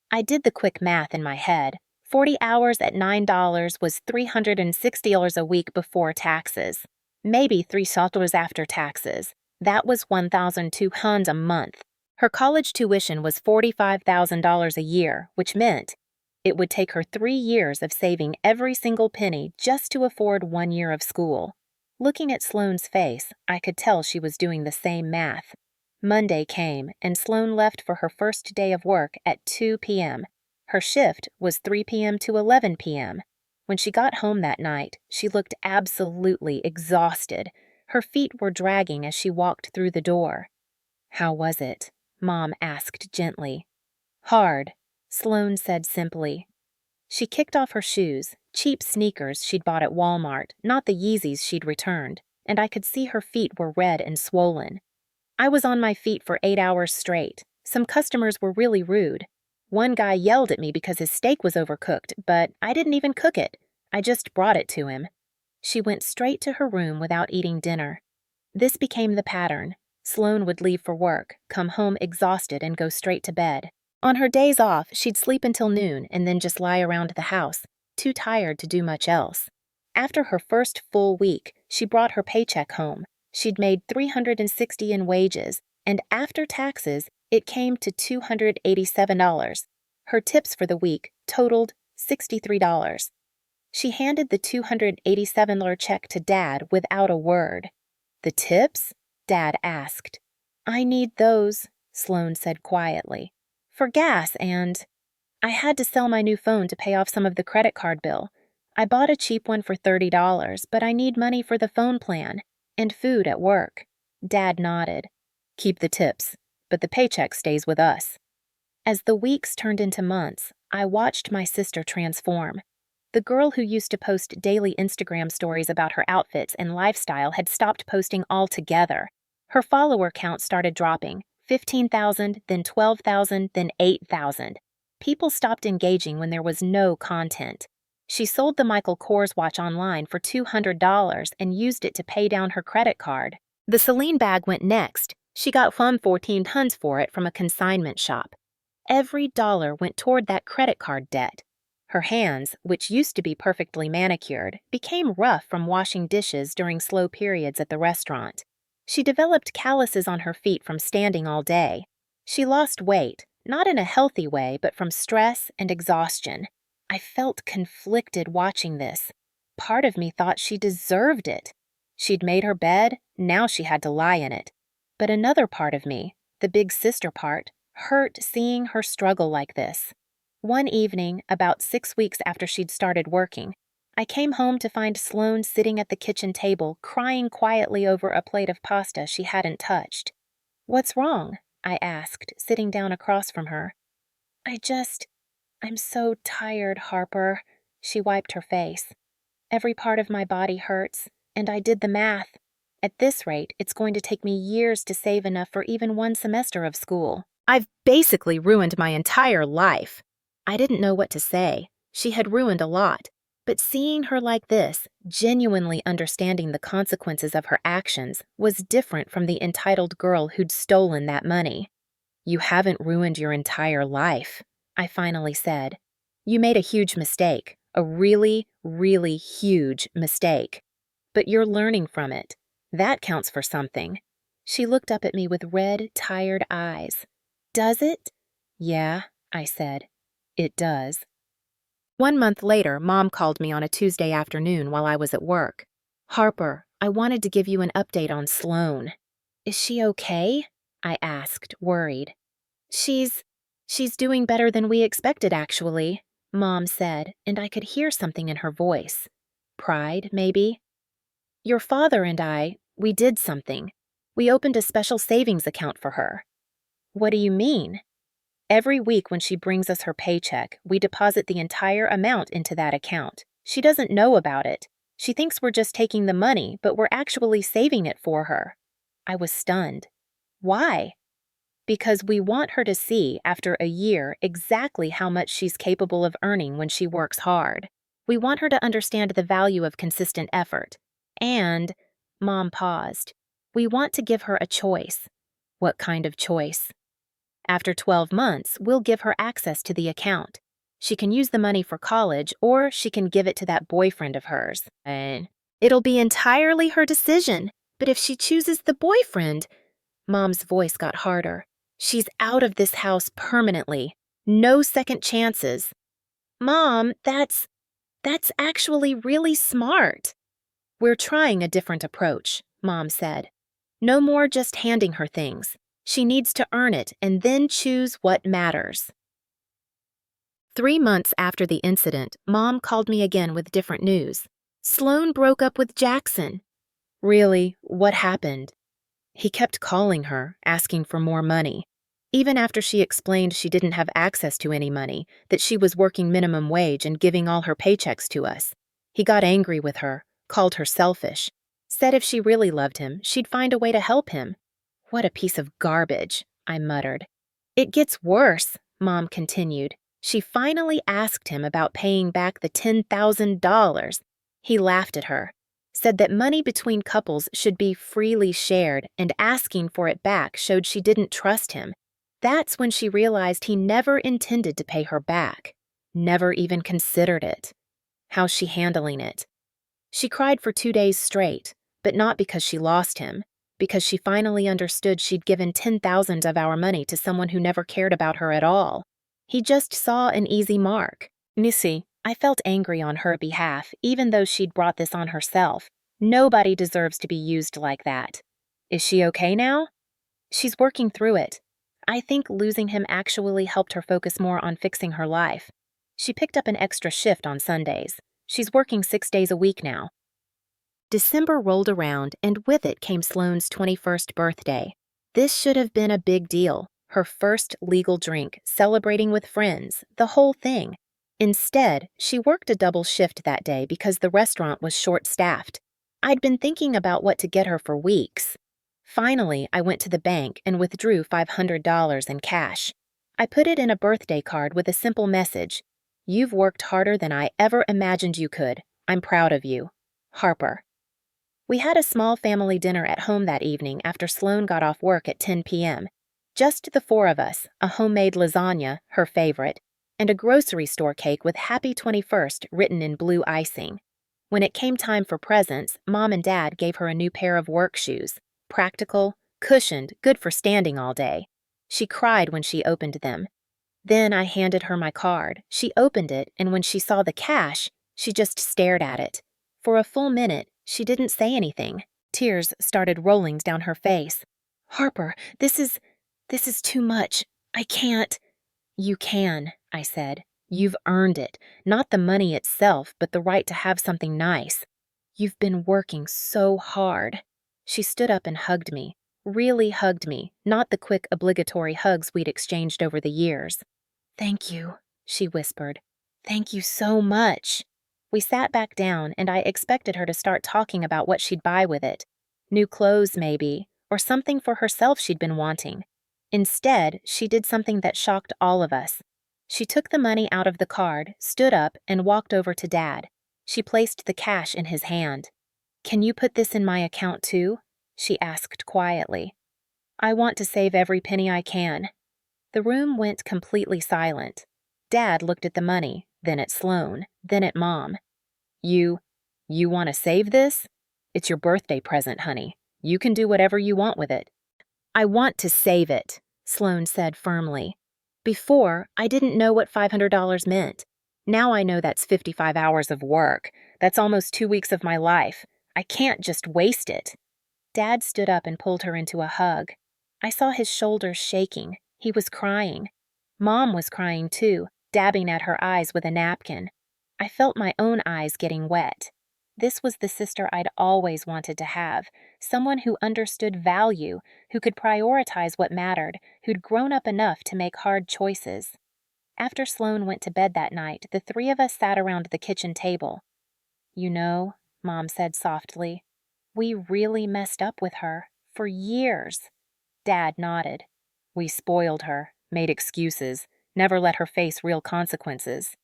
I did the quick math in my head. 40 hours at $9 was $360 a week before taxes. Maybe $3 after taxes. That was $1,200 a month. Her college tuition was $45,000 a year, which meant it would take her 3 years of saving every single penny just to afford 1 year of school. Looking at Sloan's face, I could tell she was doing the same math. Monday came, and Sloan left for her first day of work at 2 p.m. Her shift was 3 p.m. to 11 p.m. When she got home that night, she looked absolutely exhausted. Her feet were dragging as she walked through the door. How was it? Mom asked gently. Hard, Sloan said simply. She kicked off her shoes, cheap sneakers she'd bought at Walmart, not the Yeezys she'd returned, and I could see her feet were red and swollen. I was on my feet for 8 hours straight. Some customers were really rude. One guy yelled at me because his steak was overcooked, but I didn't even cook it. I just brought it to him. She went straight to her room without eating dinner. This became the pattern. Sloan would leave for work, come home exhausted, and go straight to bed. On her days off, she'd sleep until noon and then just lie around the house, too tired to do much else. After her first full week, she brought her paycheck home. She'd made $360 in wages, and after taxes, it came to $287. Her tips for the week totaled $63. She handed the $287 check to Dad without a word. The tips? Dad asked. I need those, Sloan said quietly. For gas and... I had to sell my new phone to pay off some of the credit card bill. I bought a cheap one for $30, but I need money for the phone plan. And food at work. Dad nodded. Keep the tips, but the paycheck stays with us. As the weeks turned into months, I watched my sister transform. The girl who used to post daily Instagram stories about her outfits and lifestyle had stopped posting altogether. Her follower count started dropping, 15,000, then 12,000, then 8,000. People stopped engaging when there was no content. She sold the Michael Kors watch online for $200 and used it to pay down her credit card. The Celine bag went next. She got 14 tons for it from a consignment shop. Every dollar went toward that credit card debt. Her hands, which used to be perfectly manicured, became rough from washing dishes during slow periods at the restaurant. She developed calluses on her feet from standing all day. She lost weight, not in a healthy way, but from stress and exhaustion. I felt conflicted watching this. Part of me thought she deserved it. She'd made her bed, now she had to lie in it. But another part of me, the big sister part, hurt seeing her struggle like this. One evening, about 6 weeks after she'd started working, I came home to find Sloane sitting at the kitchen table, crying quietly over a plate of pasta she hadn't touched. "What's wrong?" I asked, sitting down across from her. I'm so tired, Harper." She wiped her face. "Every part of my body hurts, and I did the math. At this rate, it's going to take me years to save enough for even one semester of school. I've basically ruined my entire life." I didn't know what to say. She had ruined a lot. But seeing her like this, genuinely understanding the consequences of her actions, was different from the entitled girl who'd stolen that money. "You haven't ruined your entire life," I finally said. "You made a huge mistake, a really, really huge mistake. But you're learning from it. That counts for something." She looked up at me with red, tired eyes. "Does it?" "Yeah," I said. "It does." 1 month later, Mom called me on a Tuesday afternoon while I was at work. "Harper, I wanted to give you an update on Sloane." "Is she okay?" I asked, worried. She's doing better than we expected, actually," Mom said, and I could hear something in her voice. Pride, maybe? "Your father and we did something. We opened a special savings account for her." "What do you mean?" "Every week when she brings us her paycheck, we deposit the entire amount into that account. She doesn't know about it. She thinks we're just taking the money, but we're actually saving it for her." I was stunned. "Why?" "Because we want her to see, after a year, exactly how much she's capable of earning when she works hard. We want her to understand the value of consistent effort. And," Mom paused, "we want to give her a choice." "What kind of choice?" "After 12 months, we'll give her access to the account. She can use the money for college, or she can give it to that boyfriend of hers. It'll be entirely her decision. But if she chooses the boyfriend..." Mom's voice got harder. "She's out of this house permanently. No second chances." "Mom, that's actually really smart." "We're trying a different approach," Mom said. "No more just handing her things. She needs to earn it and then choose what matters." 3 months after the incident, Mom called me again with different news. "Sloane broke up with Jackson." "Really? What happened?" "He kept calling her, asking for more money. Even after she explained she didn't have access to any money, that she was working minimum wage and giving all her paychecks to us. He got angry with her, called her selfish, said if she really loved him, she'd find a way to help him." "What a piece of garbage," I muttered. "It gets worse," Mom continued. "She finally asked him about paying back the $10,000. He laughed at her, said that money between couples should be freely shared, and asking for it back showed she didn't trust him. That's when she realized he never intended to pay her back, never even considered it. How's she handling it?" "She cried for 2 days straight, but not because she lost him, because she finally understood she'd given 10,000 of our money to someone who never cared about her at all. He just saw an easy mark." Nisi, I felt angry on her behalf, even though she'd brought this on herself. Nobody deserves to be used like that. "Is she okay now?" "She's working through it. I think losing him actually helped her focus more on fixing her life. She picked up an extra shift on Sundays. She's working 6 days a week now." December rolled around, and with it came Sloane's 21st birthday. This should have been a big deal. Her first legal drink, celebrating with friends, the whole thing. Instead, she worked a double shift that day because the restaurant was short-staffed. I'd been thinking about what to get her for weeks. Finally, I went to the bank and withdrew $500 in cash. I put it in a birthday card with a simple message. You've worked harder than I ever imagined you could. I'm proud of you. Harper. We had a small family dinner at home that evening after Sloane got off work at 10 p.m. Just the four of us, a homemade lasagna, her favorite, and a grocery store cake with Happy 21st written in blue icing. When it came time for presents, Mom and Dad gave her a new pair of work shoes. Practical, cushioned, good for standing all day. She cried when she opened them. Then I handed her my card. She opened it, and when she saw the cash, she just stared at it. For a full minute, she didn't say anything. Tears started rolling down her face. Harper, this is too much. I can't. You can, I said. You've earned it. Not the money itself, but the right to have something nice. You've been working so hard. She stood up and hugged me. Really hugged me, not the quick obligatory hugs we'd exchanged over the years. Thank you, she whispered. Thank you so much. We sat back down, and I expected her to start talking about what she'd buy with it. New clothes, maybe, or something for herself she'd been wanting. Instead, she did something that shocked all of us. She took the money out of the card, stood up, and walked over to Dad. She placed the cash in his hand. Can you put this in my account too? She asked quietly. I want to save every penny I can. The room went completely silent. Dad looked at the money, then at Sloane, then at Mom. You want to save this? It's your birthday present, honey. You can do whatever you want with it. I want to save it, Sloane said firmly. Before, I didn't know what $500 meant. Now I know that's 55 hours of work. That's almost 2 weeks of my life. I can't just waste it. Dad stood up and pulled her into a hug. I saw his shoulders shaking. He was crying. Mom was crying too, dabbing at her eyes with a napkin. I felt my own eyes getting wet. This was the sister I'd always wanted to have, someone who understood value, who could prioritize what mattered, who'd grown up enough to make hard choices. After Sloane went to bed that night, the three of us sat around the kitchen table. You know, Mom said softly, we really messed up with her, for years. Dad nodded. We spoiled her, made excuses, never let her face real consequences.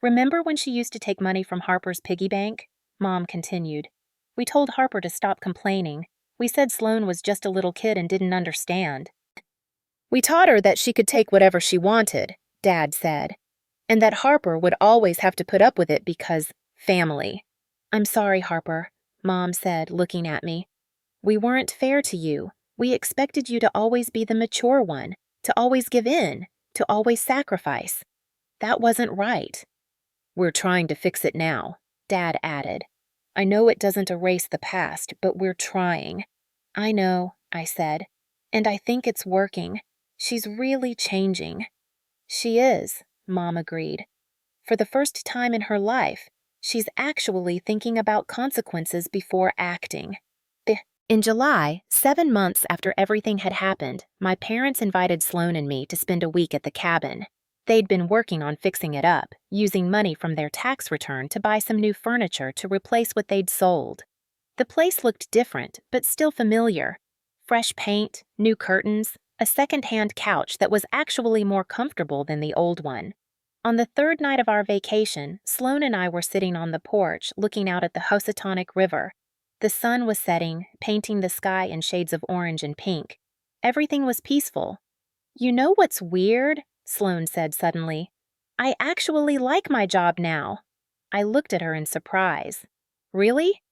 Remember when she used to take money from Harper's piggy bank? Mom continued. We told Harper to stop complaining. We said Sloane was just a little kid and didn't understand. We taught her that she could take whatever she wanted, Dad said, and that Harper would always have to put up with it because family. I'm sorry, Harper, Mom said, looking at me. We weren't fair to you. We expected you to always be the mature one, to always give in, to always sacrifice. That wasn't right. We're trying to fix it now, Dad added. I know it doesn't erase the past, but we're trying. I know, I said, and I think it's working. She's really changing. She is, Mom agreed. For the first time in her life, she's actually thinking about consequences before acting. In July, 7 months after everything had happened, my parents invited Sloane and me to spend a week at the cabin. They'd been working on fixing it up, using money from their tax return to buy some new furniture to replace what they'd sold. The place looked different, but still familiar. Fresh paint, new curtains, a second-hand couch that was actually more comfortable than the old one. On the third night of our vacation, Sloane and I were sitting on the porch looking out at the Housatonic River. The sun was setting, painting the sky in shades of orange and pink. Everything was peaceful. You know what's weird? Sloane said suddenly. I actually like my job now. I looked at her in surprise. Really?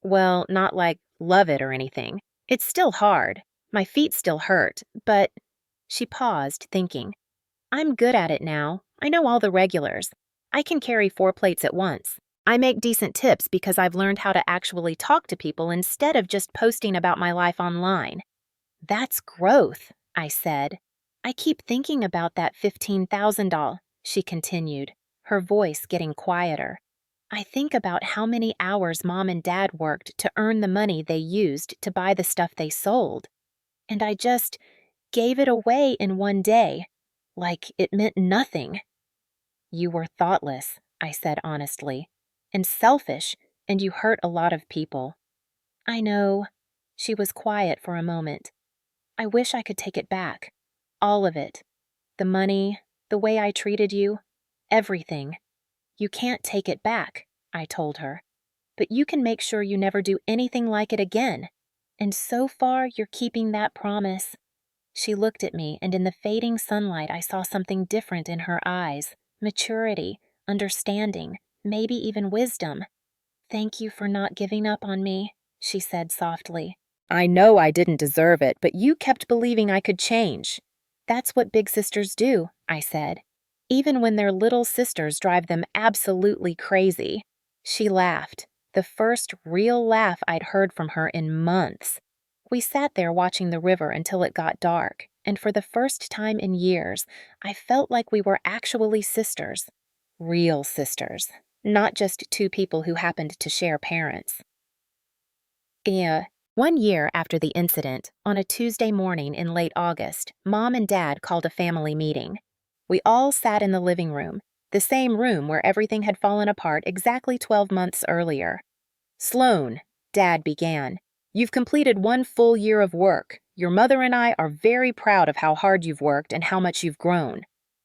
Well, not like love it or anything. It's still hard. My feet still hurt, but... She paused, thinking. I'm good at it now. I know all the regulars. I can carry 4 plates at once. I make decent tips because I've learned how to actually talk to people instead of just posting about my life online. That's growth, I said. I keep thinking about that $15,000, she continued, her voice getting quieter. I think about how many hours Mom and Dad worked to earn the money they used to buy the stuff they sold. And I just gave it away in one day, like it meant nothing. You were thoughtless, I said honestly, and selfish, and you hurt a lot of people. I know. She was quiet for a moment. I wish I could take it back. All of it. The money, the way I treated you, everything. You can't take it back, I told her. But you can make sure you never do anything like it again. And so far, you're keeping that promise. She looked at me, and in the fading sunlight, I saw something different in her eyes. Maturity, understanding, maybe even wisdom. Thank you for not giving up on me, she said softly. I know I didn't deserve it, but you kept believing I could change. That's what big sisters do, I said, even when their little sisters drive them absolutely crazy. She laughed, the first real laugh I'd heard from her in months. We sat there watching the river until it got dark, and for the first time in years, I felt like we were actually sisters. Real sisters, not just two people who happened to share parents. Yeah. 1 year after the incident, on a Tuesday morning in late August, Mom and Dad called a family meeting. We all sat in the living room, the same room where everything had fallen apart exactly 12 months earlier. Sloan, Dad began, you've completed 1 full year of work. Your mother and I are very proud of how hard you've worked and how much you've grown.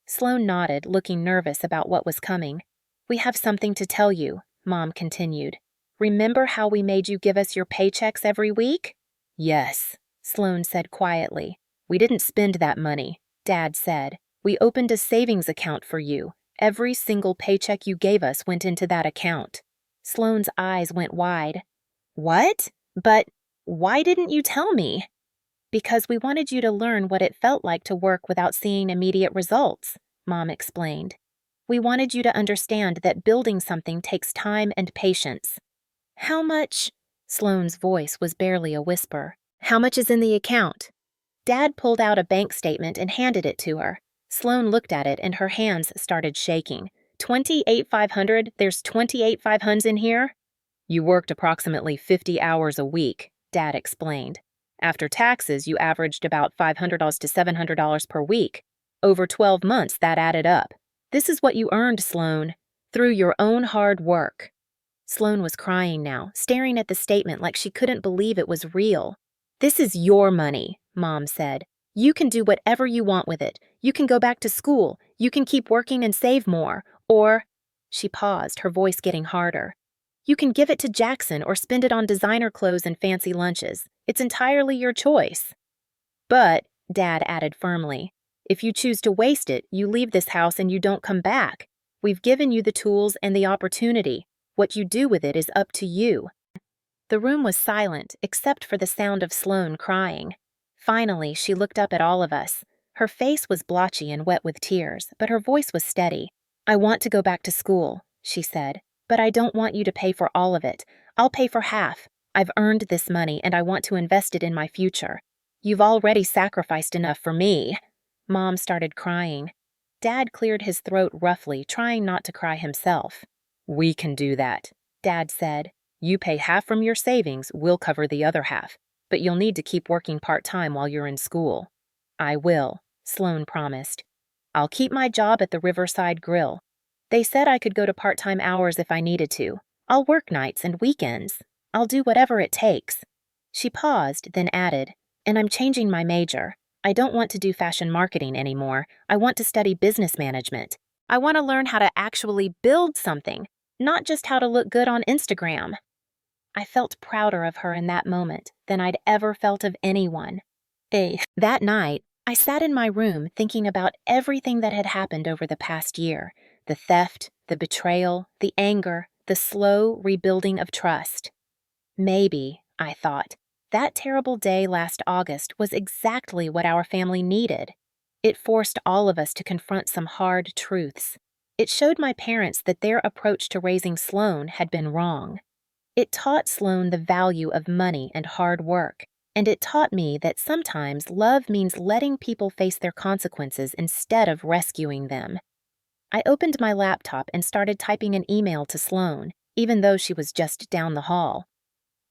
Sloan nodded, looking nervous about what was coming. We have something to tell you, Mom continued. Remember how we made you give us your paychecks every week? Yes, Sloan said quietly. We didn't spend that money, Dad said. We opened a savings account for you. Every single paycheck you gave us went into that account. Sloan's eyes went wide. What? But why didn't you tell me? Because we wanted you to learn what it felt like to work without seeing immediate results, Mom explained. We wanted you to understand that building something takes time and patience. How much? Sloane's voice was barely a whisper. How much is in the account? Dad pulled out a bank statement and handed it to her. Sloane looked at it and her hands started shaking. 28,500? There's 28,500s in here? You worked approximately 50 hours a week, Dad explained. After taxes, you averaged about $500 to $700 per week. Over 12 months, that added up. This is what you earned, Sloane, through your own hard work. Sloane was crying now, staring at the statement like she couldn't believe it was real. This is your money, Mom said. You can do whatever you want with it. You can go back to school. You can keep working and save more. Or, she paused, her voice getting harder. You can give it to Jackson or spend it on designer clothes and fancy lunches. It's entirely your choice. But, Dad added firmly, if you choose to waste it, you leave this house and you don't come back. We've given you the tools and the opportunity. What you do with it is up to you. The room was silent, except for the sound of Sloane crying. Finally, she looked up at all of us. Her face was blotchy and wet with tears, but her voice was steady. I want to go back to school, she said, but I don't want you to pay for all of it. I'll pay for half. I've earned this money and I want to invest it in my future. You've already sacrificed enough for me. Mom started crying. Dad cleared his throat roughly, trying not to cry himself. We can do that, Dad said. You pay half from your savings, we'll cover the other half. But you'll need to keep working part-time while you're in school. I will, Sloane promised. I'll keep my job at the Riverside Grill. They said I could go to part-time hours if I needed to. I'll work nights and weekends. I'll do whatever it takes. She paused, then added, and I'm changing my major. I don't want to do fashion marketing anymore. I want to study business management. I want to learn how to actually build something, not just how to look good on Instagram. I felt prouder of her in that moment than I'd ever felt of anyone. That night, I sat in my room thinking about everything that had happened over the past year. The theft, the betrayal, the anger, the slow rebuilding of trust. Maybe, I thought, that terrible day last August was exactly what our family needed. It forced all of us to confront some hard truths. It showed my parents that their approach to raising Sloane had been wrong. It taught Sloane the value of money and hard work, and it taught me that sometimes love means letting people face their consequences instead of rescuing them. I opened my laptop and started typing an email to Sloane, even though she was just down the hall.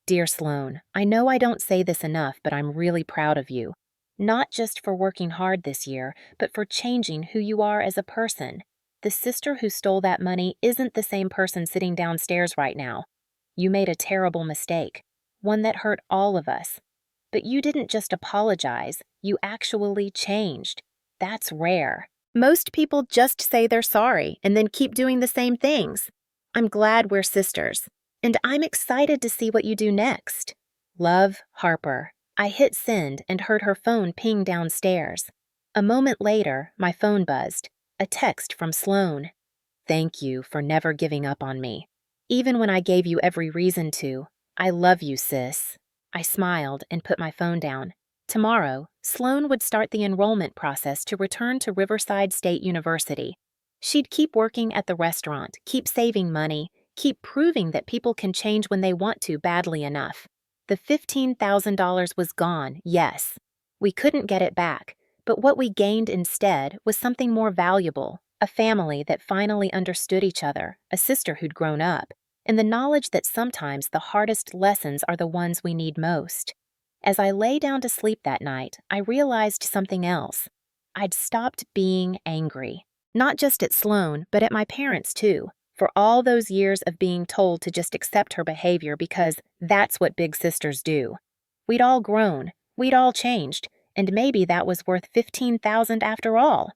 Dear Sloane, I know I don't say this enough, but I'm really proud of you. Not just for working hard this year, but for changing who you are as a person. The sister who stole that money isn't the same person sitting downstairs right now. You made a terrible mistake, one that hurt all of us. But you didn't just apologize, you actually changed. That's rare. Most people just say they're sorry and then keep doing the same things. I'm glad we're sisters, and I'm excited to see what you do next. Love, Harper. I hit send and heard her phone ping downstairs. A moment later, my phone buzzed. A text from Sloan. Thank you for never giving up on me. Even when I gave you every reason to. I love you, sis. I smiled and put my phone down. Tomorrow, Sloan would start the enrollment process to return to Riverside State University. She'd keep working at the restaurant, keep saving money, keep proving that people can change when they want to badly enough. The $15,000 was gone, yes. We couldn't get it back, but what we gained instead was something more valuable, a family that finally understood each other, a sister who'd grown up, and the knowledge that sometimes the hardest lessons are the ones we need most. As I lay down to sleep that night, I realized something else. I'd stopped being angry. Not just at Sloan, but at my parents too, for all those years of being told to just accept her behavior because that's what big sisters do. We'd all grown, we'd all changed, and maybe that was worth $15,000 after all.